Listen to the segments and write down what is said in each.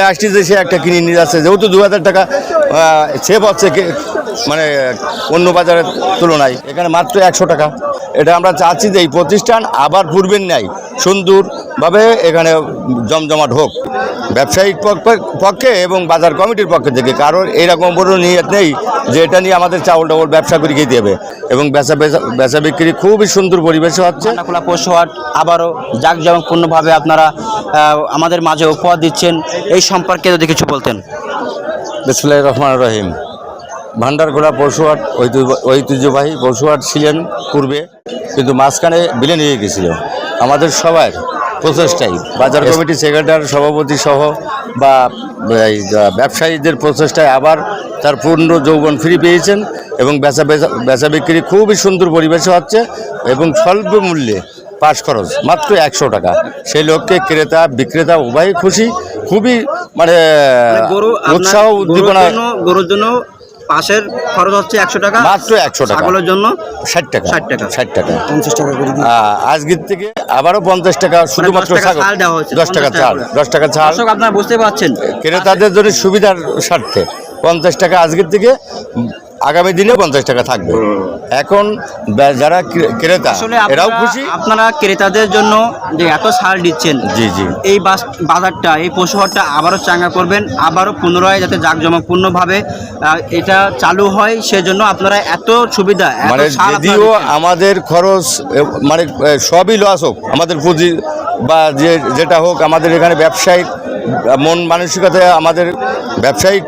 আসছে সে একটা কিনে নিয়ে যাচ্ছে, যেহেতু 2000 টাকা সেভ হচ্ছে মানে অন্য বাজারের তুলনায়, এখানে মাত্র 100 টাকা। এটা আমরা চাচ্ছি যে এই প্রতিষ্ঠান আবার পূর্বের ন্যায় সুন্দরভাবে এখানে জমজমাট হোক, ব্যবসায়িক পক্ষে এবং বাজার কমিটির পক্ষ থেকে। কারণ এইরকম বড় নিয়ত নেই যে এটা নিয়ে আমাদের চাউল টাউল ব্যবসা করে খেতে হবে। এবং বেচা বিক্রি খুবই সুন্দর পরিবেশে হচ্ছে। ভান্ডারখোলা পশুহাট আবারও জাঁকজমকপূর্ণভাবে আপনারা আমাদের মাঝে উপহার দিচ্ছেন, এই সম্পর্কে যদি কিছু বলতেন। বিসমিল্লাহির রহমানির রহিম। ভান্ডারখোলা পশুহাট ঐতিহ্যবাহী পশুহাট ছিলেন পূর্বে, কিন্তু মাঝখানে বিলীন হয়ে গেছিল। আমাদের সবার প্রচেষ্টাই, বাজার কমিটির সেক্রেটারি সভাপতি সহ বা ব্যবসায়ীদের প্রচেষ্টায় আবার তার পূর্ণ যৌবন ফিরে পেয়েছেন এবং বেচা বিক্রি খুবই সুন্দর পরিবেশে হচ্ছে এবং স্বল্প মূল্যে পাশ খরচ মাত্র 100 টাকা। সেই লোককে ক্রেতা বিক্রেতা উভয়ই খুশি, খুবই মানে উৎসাহ উদ্দীপনা। গরুর জন্য পাশের খরচ হচ্ছে 100 টাকা, মাত্র 100 টাকা। ছাগলের জন্য 60 টাকা, 60 টাকা, 60 টাকা, 50 টাকা করে দিন। আজকের থেকে আবারও 50 টাকা শুধুমাত্র ছাগল, 10 টাকা ছাড়, 10 টাকা ছাড়। দর্শক আপনারা বুঝতে পারছেন, ক্রেতাদের জন্য সুবিধার স্বার্থে 50 টাকা আজকের থেকে, আগামী দিনে 50 টাকা থাকবে। এখন যারা ক্রেতা এরাও খুশি। আপনারা ক্রেতাদের জন্য যে এত ছাড় দিচ্ছেন, জি জি, এই বাজারটা, এই পশুহাটটা আবারও চাঙ্গা করবেন, আবারও পুনরায় যাতে জাঁকজমকপূর্ণভাবে এটা চালু হয়, সেজন্য আপনারা এত সুবিধা। মানে যদিও আমাদের খরচ মানে সবই লস হোক, আমাদের পুঁজি বা যেটা হোক, আমাদের এখানে ব্যবসায়িক মন মানসিকতায় আমাদের ব্যবসায়িক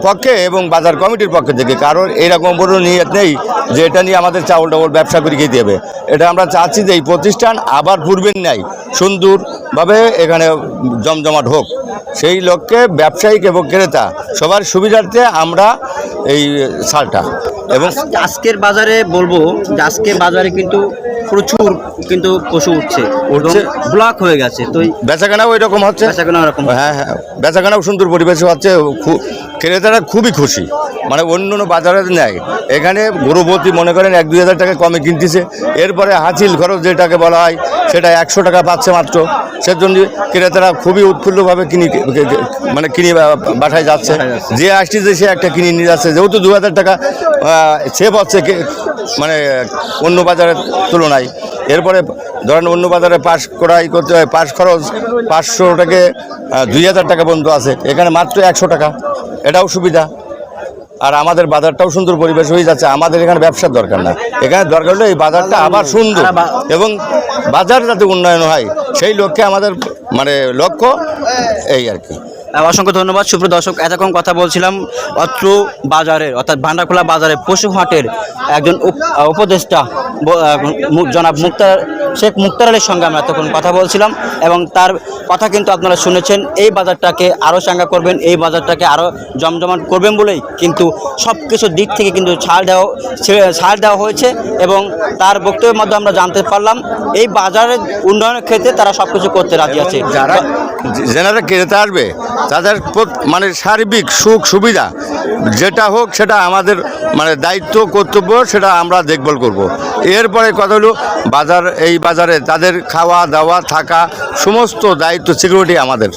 পক্ষে এবং বাজার কমিটির পক্ষ থেকে। কারণ এইরকম বড় নিয়ত নেই যে এটা নিয়ে আমাদের চাউল টাউল ব্যবসা করে খেতে হবে। এটা আমরা চাচ্ছি যে এই প্রতিষ্ঠান আবার পূর্বের ন্যায় সুন্দরভাবে এখানে জমজমাট হোক। সেই লক্ষ্যে ব্যবসায়িক এবং ক্রেতা সবার সুবিধার্থে আমরা এই ছাড়টা। এবং আজকের বাজারে বলবো যে আজকের বাজারে কিন্তু প্রচুর কিন্তু পশু উঠছে, ব্লক হয়ে গেছে, তো বেচাকেনাও ওই রকম হচ্ছে। হ্যাঁ হ্যাঁ, বেচাকেনাও সুন্দর পরিবেশে হচ্ছে, ক্রেতারা খুবই খুশি। মানে অন্য বাজারে নেয়, এখানে গরুপতি মনে করেন 1-2 হাজার টাকা কমে কিনতেছে। এরপরে হাসিল খরচ যেটাকে বলা হয় সেটা 100 টাকা পাচ্ছে মাত্র। সেজন্য ক্রেতারা খুবই উৎফুল্লভাবে কিনে বাসায় যাচ্ছে। যে আসছে সে একটা কিনে নিয়ে যাচ্ছে, যেহেতু 2000 টাকা সেভ হচ্ছে মানে অন্য বাজারের তুলনায়। এরপরে ধরেন অন্য বাজারে পাশ করতে হয়, পাশ খরচ 500 থেকে 2000 টাকা পর্যন্ত আছে, এখানে মাত্র 100 টাকা। এটাও সুবিধা। আর আমাদের বাজারটাও সুন্দর পরিবেশ হয়ে যাচ্ছে। আমাদের এখানে ব্যবসার দরকার না, এখানে দরকার হলো এই বাজারটা আবার সুন্দর এবং বাজার যাতে উন্নয়ন হয়, সেই লক্ষ্যে আমাদের মানে লক্ষ্য এই আর কি। অসংখ্য ধন্যবাদ। সুপ্রিয় দর্শক, এতক্ষণ কথা বলছিলাম অত্র বাজারের অর্থাৎ ভান্ডারখোলা বাজারে পশুহাটের একজন উপদেষ্টা জনাব শেখ মুক্তার আলীর সঙ্গে আমরা এতক্ষণ কথা বলছিলাম এবং তার কথা কিন্তু আপনারা শুনেছেন। এই বাজারটাকে আরও চাঙ্গা করবেন, এই বাজারটাকে আরও জমজমাট করবেন বলেই কিন্তু সব কিছুর দিক থেকে কিন্তু ছাড় দেওয়া হয়েছে এবং তার বক্তব্যের মধ্যে আমরা জানতে পারলাম এই বাজারের উন্নয়নের ক্ষেত্রে তারা সব কিছু করতে রাজি আছে। যারা ক্রেতা আসবে তাদের মানে সার্বিক সুখ সুবিধা যেটা হোক সেটা আমাদের মানে দায়িত্ব কর্তব্য, সেটা আমরা দেখভাল করব। এরপরে কথা হলো এই বাজারে তাদের খাওয়া দাওয়া থাকা সমস্ত দায়িত্ব সিকিউরিটি আমাদের।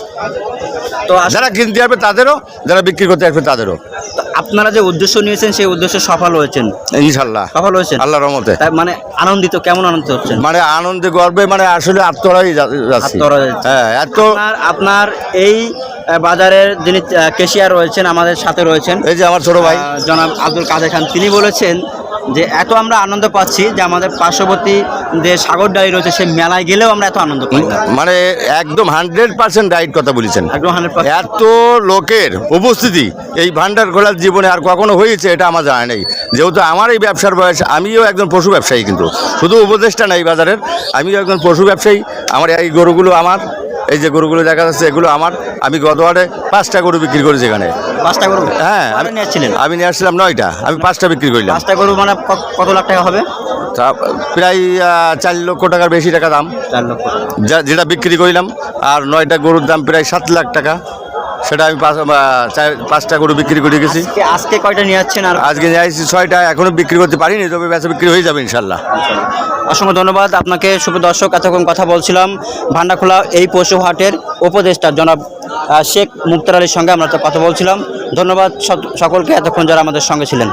তো যারা কিনতে আসবে তাদেরও, যারা বিক্রি করতে আসবে তাদেরও। আপনারা যে উদ্দেশ্য নিয়েছেন সেই উদ্দেশ্যে সফল হয়েছেন ইনশাল্লাহ, সফল হয়েছেন আল্লাহর রহমতে। মানে আনন্দিত, কেমন আনন্দিত হচ্ছেন? মানে আনন্দে গর্বে মানে আসলে আত্মহারাই যাচ্ছে। হ্যাঁ, এত আপনার এই বাজারের যিনি ক্যাশিয়ার রয়েছেন আমাদের সাথে রয়েছেন, এই যে আমার ছোট ভাই জনাব আব্দুল কাদের খান, তিনি বলেছেন যে এত আমরা আনন্দ পাচ্ছি যে আমাদের পার্শ্ববর্তী যে সাগরডালি রয়েছে সেই মেলায় গেলেও আমরা এত আনন্দ পাই না। মানে একদম 100% রাইট কথা বলেছেন, একদম 100%। এত লোকের উপস্থিতি এই ভান্ডারখোলার জীবনে আর কখনো হয়েছে এটা আমার জানা নেই। যেহেতু আমার এই ব্যবসার বয়স, আমিও একজন পশু ব্যবসায়ী, কিন্তু শুধু উপদেষ্টা না এই বাজারের, আমিও একজন পশু ব্যবসায়ী। আমার এই গরুগুলো আমার, এই যে গরুগুলো দেখা যাচ্ছে এগুলো আমার। আমি গত হাটে 5টা গরু বিক্রি করেছি এখানে। 5টা গরু? হ্যাঁ, আমি নিয়ে আসছিলাম 9টা, আমি 5টা বিক্রি করলাম। 5টা গরু মানে কত লাখ টাকা হবে? তা প্রায় 4 লক্ষ টাকার বেশি টাকা দাম, 4 লক্ষ যেটা বিক্রি করলাম। আর 9টা গরুর দাম প্রায় 7 লাখ টাকা, সেটা আমি 5টা গরু বিক্রি করে গেছি। আজকে কয়টা নিয়ে যাচ্ছেন? আর আজকে নিয়ে আসছি 6টা, এখনো বিক্রি করতে পারিনি, তবে বেচা বিক্রি হয়ে যাবে ইনশাল্লাহ। অসংখ্য ধন্যবাদ আপনাকে সুপ্রিয় দর্শক, এতক্ষণ কথা বলছিলাম ভান্ডারখোলা এই পশু হাটের উপদেষ্টা জনাব শেখ মুক্তার আলীর সঙ্গে আমরা তো কথা বলছিলাম। ধন্যবাদ সকলকে এতক্ষণ যারা আমাদের সঙ্গে ছিলেন।